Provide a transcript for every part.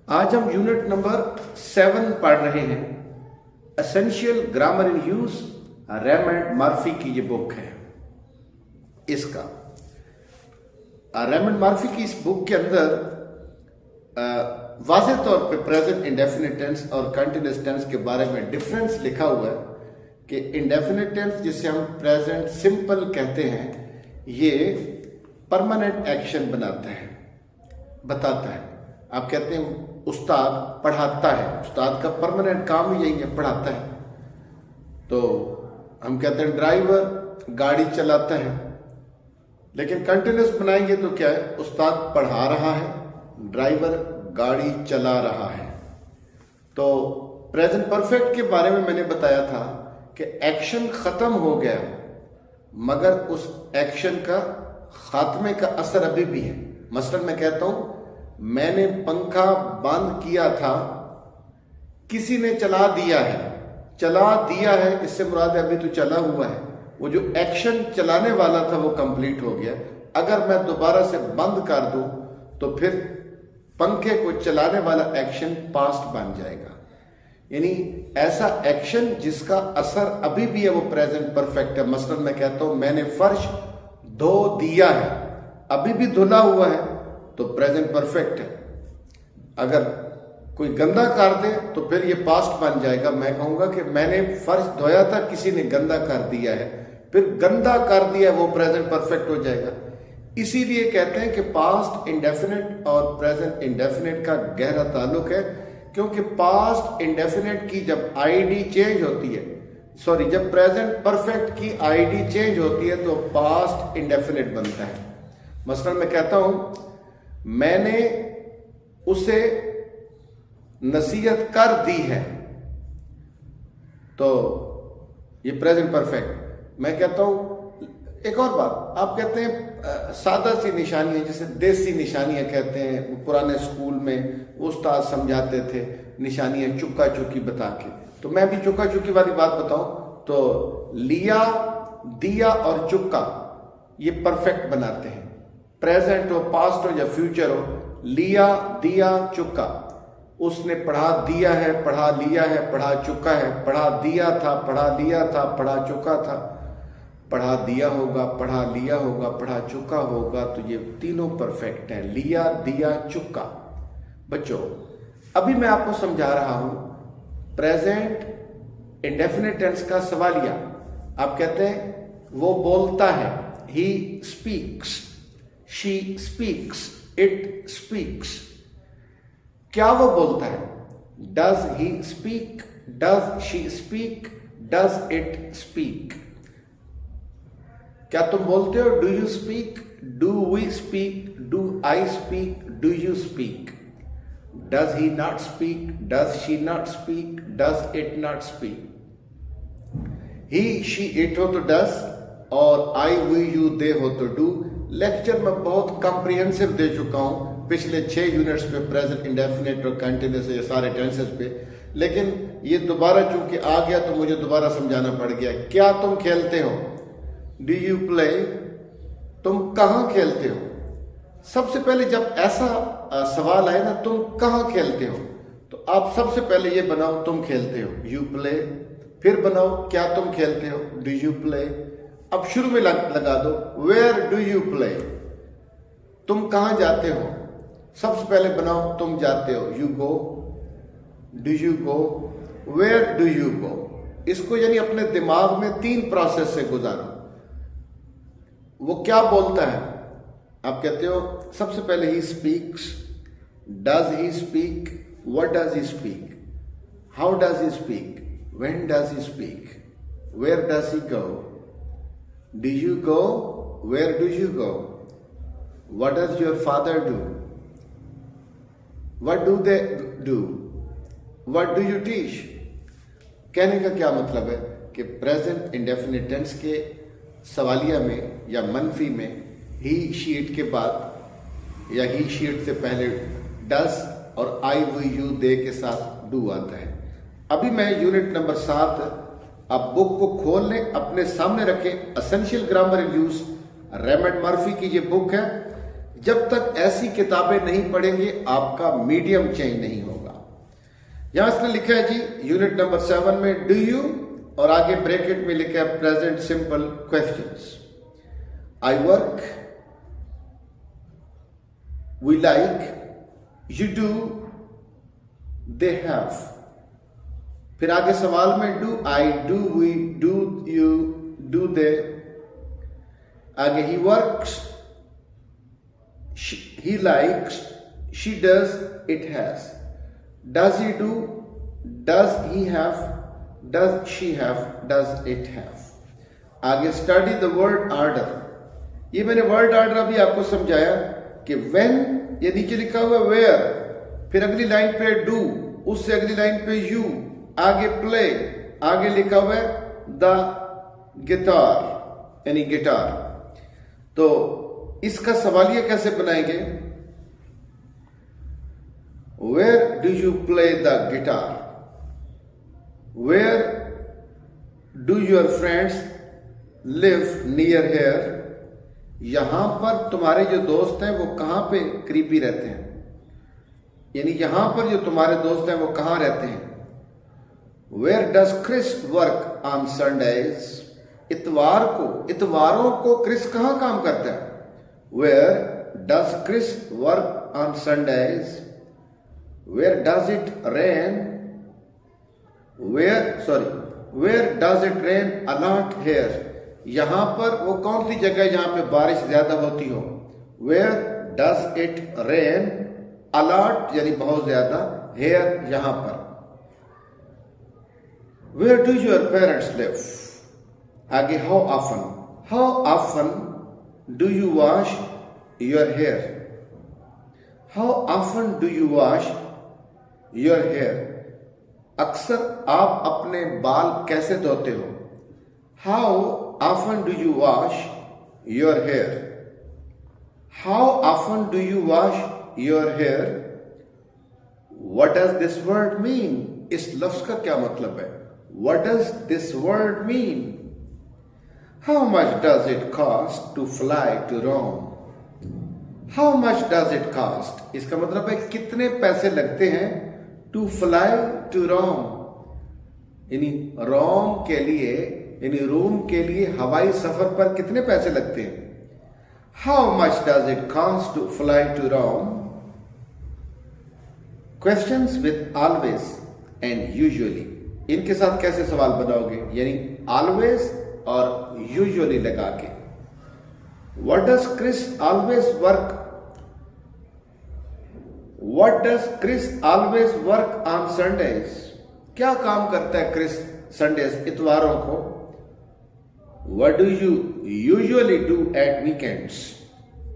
आज हम unit number 7 पढ़ रहे हैं। Essential grammar in use, Raymond Murphy की ये बुक है। इसका रेमंड मर्फी की इस बुक के अंदर वाज़ेह तौर पे प्रेजेंट इंडेफिनिट टेंस और कंटिन्यूअस टेंस के बारे में डिफरेंस लिखा हुआ है कि इंडेफिनिट टेंस जिसे हम प्रेजेंट सिंपल कहते हैं, ये परमानेंट एक्शन बताता है। आप कहते हैं उस्ताद पढ़ाता है, उस्ताद का परमानेंट काम ही यही है, पढ़ाता है। तो हम कहते हैं ड्राइवर गाड़ी चलाता है, लेकिन कंटिन्यूअस बनाएंगे तो क्या है, उस्ताद पढ़ा रहा है, ड्राइवर गाड़ी चला रहा है। तो प्रेजेंट परफेक्ट के बारे में मैंने बताया था कि एक्शन खत्म हो गया, मगर उस एक्शन का खात्मे का असर अभी भी है। मसलन मैं कहता हूं मैंने पंखा बंद किया था, किसी ने चला दिया है, इससे मुराद अभी तो चला हुआ है। वो जो एक्शन चलाने वाला था वो कंप्लीट हो गया। अगर मैं दोबारा से बंद कर दूं तो फिर पंखे को चलाने वाला एक्शन पास्ट बन जाएगा। यानी ऐसा एक्शन जिसका असर अभी भी है वो प्रेजेंट परफेक्ट है। मसलन मैं कहता हूं मैंने फर्श धो दिया है, अभी भी धुला हुआ है, तो प्रेजेंट परफेक्ट है। अगर कोई गंदा कर दे तो फिर ये पास्ट बन जाएगा। मैं कहूंगा कि मैंने फर्श धोया था, किसी ने गंदा कर दिया है, फिर गंदा कर दिया, वो प्रेजेंट परफेक्ट हो जाएगा। इसीलिए कहते हैं कि पास्ट इंडेफिनिट और प्रेजेंट इंडेफिनिट का गहरा ताल्लुक है, क्योंकि पास्ट इंडेफिनिट की जब आईडी चेंज होती है, जब प्रेजेंट परफेक्ट की आईडी चेंज होती है तो पास्ट इंडेफिनिट बनता है। मसलन मैं कहता हूं मैंने उसे नसीहत कर दी है, तो ये प्रेजेंट परफेक्ट। मैं कहता हूं एक और बात, आप कहते हैं सादा सी निशानियां, जैसे देसी निशानियां कहते हैं, वो पुराने स्कूल में उस्ताद समझाते थे निशानियां चुक्का चुक्की बता के। तो मैं भी चुक्का चुक्की वाली बात बताऊं तो लिया, दिया और चुक्का ये परफेक्ट बनाते हैं। प्रेजेंट हो, पास्ट हो या फ्यूचर हो, लिया, दिया, चुका। उसने पढ़ा दिया है, पढ़ा लिया है, पढ़ा चुका है, पढ़ा दिया था, पढ़ा लिया था, पढ़ा चुका था, पढ़ा दिया होगा, पढ़ा लिया होगा, पढ़ा चुका होगा। तो ये तीनों परफेक्ट हैं, लिया, दिया, चुका। बच्चों अभी मैं आपको समझा रहा हूं प्रेजेंट इंडेफिनिट टेंस का सवालिया। आप कहते हैं वो बोलता है, he speaks, she speaks, it speaks। क्या वो बोलता है? Does he speak? Does she speak? Does it speak? क्या तुम बोलते हो do you speak? Do we speak? Do I speak? Do you speak? Does he not speak? Does she not speak? Does it not speak? he, she, it हो तो does, और I, we, you, they हो तो do। Lecture में बहुत comprehensive दे चुका हूं पिछले 6 यूनिट्स पे प्रेजेंट इंडेफिनिट और कंटिन्यूअस, ये सारे टेंसेस पे, लेकिन ये दोबारा चूंकि आ गया तो मुझे दोबारा समझाना पड़ गया। क्या तुम खेलते हो? Do you play? तुम कहां खेलते हो? सबसे पहले जब ऐसा सवाल आए ना, तुम कहां खेलते हो, तो आप सबसे पहले ये बनाओ तुम खेलते हो, यू प्ले। फिर बनाओ क्या तुम खेलते हो, डू यू प्ले। अब शुरू में लगा दो वेयर डू यू प्ले, तुम कहां जाते हो। सबसे पहले बनाओ तुम जाते हो, you go, do you go, where do you go. इसको यानी अपने दिमाग में 3 प्रोसेस से गुजारो। वो क्या बोलता है? आप कहते हो सबसे पहले he speaks, does he speak, what does he speak, how does he speak, when does he speak, where does he go, do you go, where do you go, what does your father do, what do they do, what do you teach। कहने का क्या मतलब है कि present indefinite tense के सवालिया में या मनफी में ही शीट के बाद या ही शीट से पहले डस और आई, वी, यू, दे के साथ डू आता है। अभी मैं यूनिट नंबर 7, आप बुक को खोल लें, अपने सामने रखें। Essential grammar in use, Raymond Murphy की ये बुक है। जब तक ऐसी किताबें नहीं पढ़ेंगे आपका मीडियम चेंज नहीं होगा। यहां इसने लिखा है जी यूनिट नंबर 7 में डू यू, और आगे ब्रैकेट में लिखा है present simple questions. I work, we like, you do, they have. फिर आगे सवाल में do I, do we, do you, do they. आगे ही works, he likes, she does, it has। does he do, does he have, does she have, does it have। आगे study the word order. ये मैंने word order अभी आपको समझाया कि when, ये नीचे लिखा हुआ where, फिर अगली लाइन पे do, उससे अगली लाइन पे you, आगे प्ले, आगे लिखा हुआ है द गिटार यानी गिटार। तो इसका सवालिया कैसे बनाएंगे? Where do you play the guitar, where do your friends live near here. यहां पर तुम्हारे जो दोस्त हैं वो कहां पे करीबी रहते हैं, यानी यहां पर जो तुम्हारे दोस्त हैं वो कहां रहते हैं। Where does Chris work on Sundays, इतवारों को क्रिस कहां काम करता है। Where does Chris work on Sundays? Where does it rain? Where does it rain a lot here? यहां पर वो कौन सी जगह है जहां पे बारिश ज्यादा होती हो। Where does it rain a lot यानी बहुत ज्यादा, here यहां पर। Where do your parents live? आगे how often do you wash your hair? How often do you wash your hair? अक्सर आप अपने बाल कैसे धोते हो। How often do you wash your hair? How often do you wash your hair? What does this word mean? इस लफ्ज का क्या मतलब है। What does this word mean? How much does it cost to fly to Rome? How much does it cost? इसका मतलब है कितने पैसे लगते हैं to fly to Rome, यानी रोम के लिए, यानी रोम के लिए हवाई सफर पर कितने पैसे लगते हैं। How much does it cost to fly to Rome? Questions with always and usually, इनके साथ कैसे सवाल बनाओगे, यानी always और यूजुअली लगा के। What does Chris always work? What does Chris always work on Sundays? क्या काम करता है क्रिस संडेज इतवारों को। What do you usually do at weekends?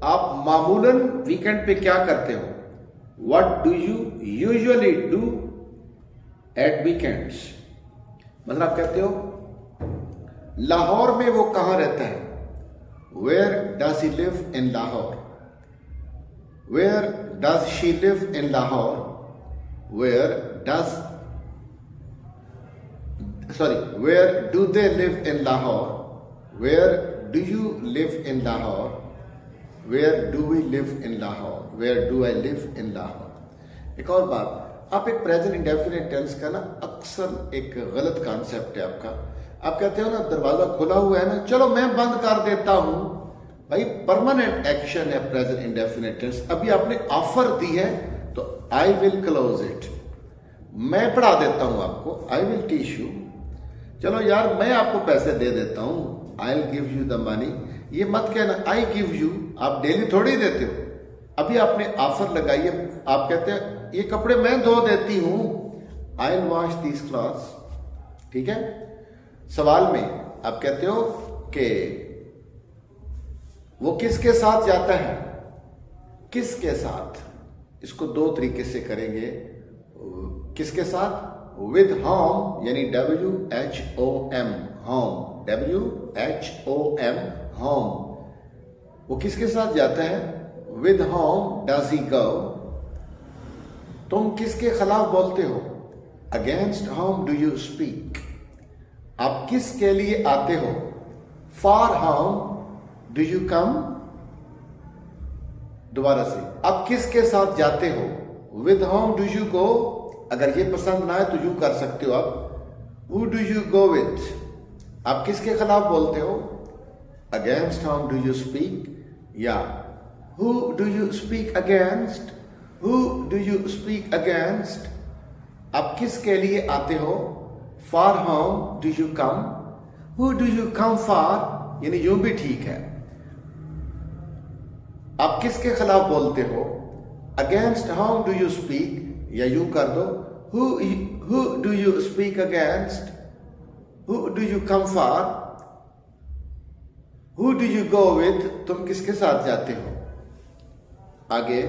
आप मामूलन वीकेंड पे क्या करते हो। What do you usually do at weekends? मतलब आप कहते हो लाहौर में वो कहां रहता है। Where does he live in Lahore? Where does she live in Lahore? Where do they live in Lahore? Where do you live in Lahore? Where do we live in Lahore? Where do I live in Lahore? एक और बात, आप एक present indefinite tense का ना अक्सर एक गलत कॉन्सेप्ट है आपका। आप कहते हो ना दरवाजा खुला हुआ है ना, चलो मैं बंद कर देता हूं। भाई परमानेंट एक्शन है प्रेजेंट इंडेफिनिट टेंस। अभी आपने ऑफर दी है तो आई विल क्लोज इट, मैं पढ़ा देता हूं आपको, आई विल टीच यू। चलो यार मैं आपको पैसे दे देता हूं, I will give you the money. ये मत कहना आई गिव यू, आप डेली थोड़ी देते हो। अभी आपने ऑफर लगाई है, आप कहते हैं ये कपड़े मैं धो देती हूं, I will wash these clothes. ठीक है, सवाल में आप कहते हो कि वो किसके साथ जाता है, किसके साथ। इसको दो तरीके से करेंगे। किसके साथ, विद होम यानी WHOM होम, WHOM होम। वो किसके साथ जाता है, विद होम डज ही गो। तुम किसके खिलाफ बोलते हो, against whom do you speak. आप किसके लिए आते हो, फॉर होम डू यू कम। दोबारा से, आप किसके साथ जाते हो? विद होम डू यू गो? अगर ये पसंद ना है तो यू कर सकते हो आप, who do you go with? आप किसके खिलाफ बोलते हो? Against whom do you speak, या who do you speak against? Who do you speak against? आप किसके लिए आते हो? For whom do you come? Who do you come for? यानी यूं भी ठीक है। आप किसके खिलाफ बोलते हो? Against whom do you speak, या यूं कर दो, who do you speak against? Who do you come for? Who do you go with? तुम किसके साथ जाते हो? आगे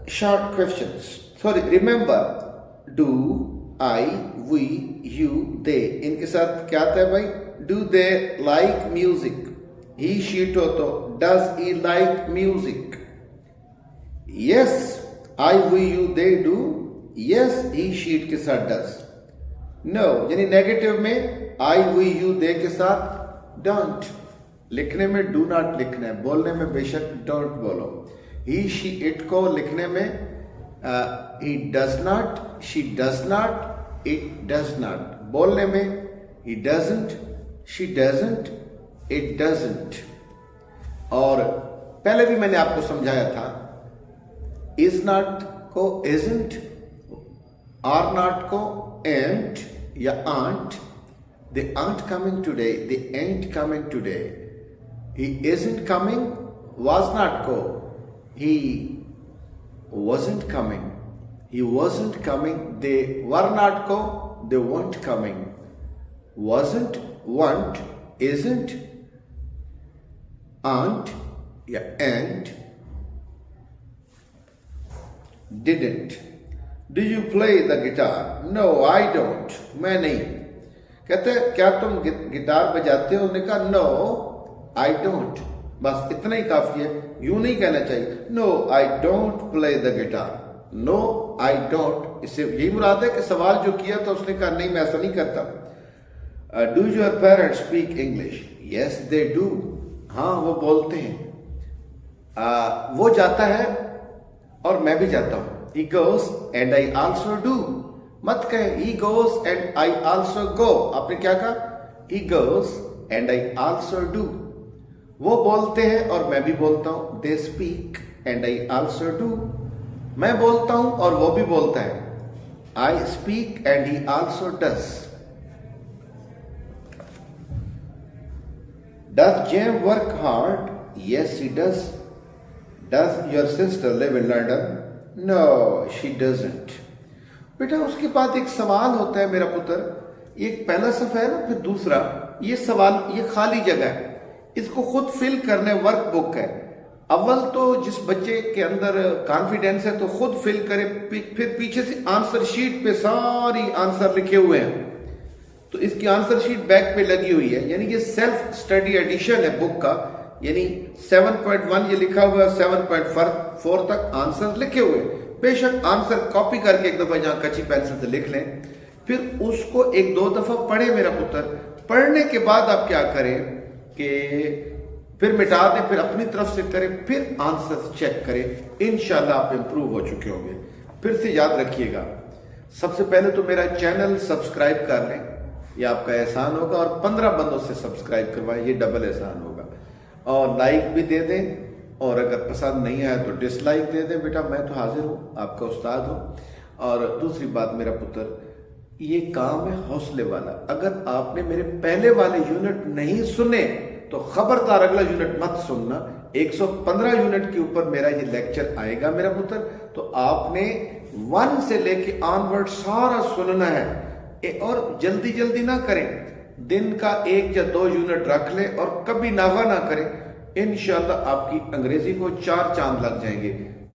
short questions, sorry, remember do, I, we, you, they, इनके साथ क्या आता है भाई? Do they like music? He she it हो तो does he like music? Yes, I, we, you, they, do, yes, he sheet के साथ डज। नो, यानी नेगेटिव में आई, वी, यू, दे के साथ डोंट। लिखने में डू नॉट लिखना है, बोलने में बेशक डोंट बोलो। ही, शी, इट को लिखने में he does not, she does not, it does not. बोलने में he doesn't, she doesn't, it doesn't. और पहले भी मैंने आपको समझाया था, इज नॉट को इजंट, आर नॉट को एंट या aren't. They aren't coming today, they aren't coming today. He isn't coming, was not को he wasn't coming, he wasn't coming। they were not को they weren't coming। wasn't, weren't, isn't, aren't या ain't, didn't। do you play the guitar? no, I don't। मैं नहीं। कहते क्या तुम guitar बजाते हो? उन्होंने कहा no, I don't। बस इतना ही काफी है, यूं नहीं कहना चाहिए no I don't play the guitar, no I don't. इससे यही मुराद है कि सवाल जो किया था उसने कहा नहीं मैं ऐसा नहीं करता। Do your parents speak English? Yes they do. हाँ वो बोलते हैं। वो जाता है और मैं भी जाता हूं। ही goes and I also do. मत कहे ही goes and I also go. आपने क्या कहा? He goes and I also do. वो बोलते हैं और मैं भी बोलता हूं। They speak and I also do. मैं बोलता हूं और वो भी बोलता है। I speak and he also does. Does Jem work hard? Yes she does. Does your sister live in London? No she doesn't. बेटा उसके बाद एक सवाल होता है मेरा पुत्र, एक पहला सफ़ा है ना, फिर दूसरा। ये सवाल, ये खाली जगह है, इसको खुद फिल करने, वर्कबुक है। अव्वल तो जिस बच्चे के अंदर कॉन्फिडेंस है तो खुद फिल करे, फिर पीछे से आंसर शीट पे सारी आंसर लिखे हुए हैं, तो इसकी आंसर शीट बैक पे लगी हुई है। यानी ये सेल्फ स्टडी एडिशन है बुक का। यानी 7.1 ये लिखा हुआ है, 7.4 तक आंसर लिखे हुए। बेशक आंसर कॉपी करके एक दफा जहां कच्ची पेंसिल से लिख लें, फिर उसको एक दो दफा पढ़े मेरा पुत्र। पढ़ने के बाद आप क्या करें कि फिर मिटा दें, फिर अपनी तरफ से करें, फिर आंसर चेक करें। इंशाल्लाह आप इंप्रूव हो चुके होंगे। फिर से याद रखिएगा, सबसे पहले तो मेरा चैनल सब्सक्राइब कर लें, यह आपका एहसान होगा। और 15 बंदों से सब्सक्राइब करवाएं, ये डबल एहसान होगा। और लाइक भी दे दें, और अगर पसंद नहीं आया तो डिसलाइक दे दें। बेटा मैं तो हाजिर हूँ, आपका उस्ताद हूँ। और दूसरी बात मेरा पुत्र, ये काम है हौसले वाला। अगर आपने मेरे पहले वाले यूनिट नहीं सुने तो खबरदार अगला यूनिट मत सुनना। 115 यूनिट के ऊपर मेरा ये लेक्चर आएगा मेरा पुत्र, तो आपने 1 से लेके ऑनवर्ड सारा सुनना है। और जल्दी जल्दी ना करें, दिन का 1 या 2 यूनिट रख लें और कभी नागा ना करें। इंशाल्लाह आपकी अंग्रेजी को 4 चांद लग जाएंगे।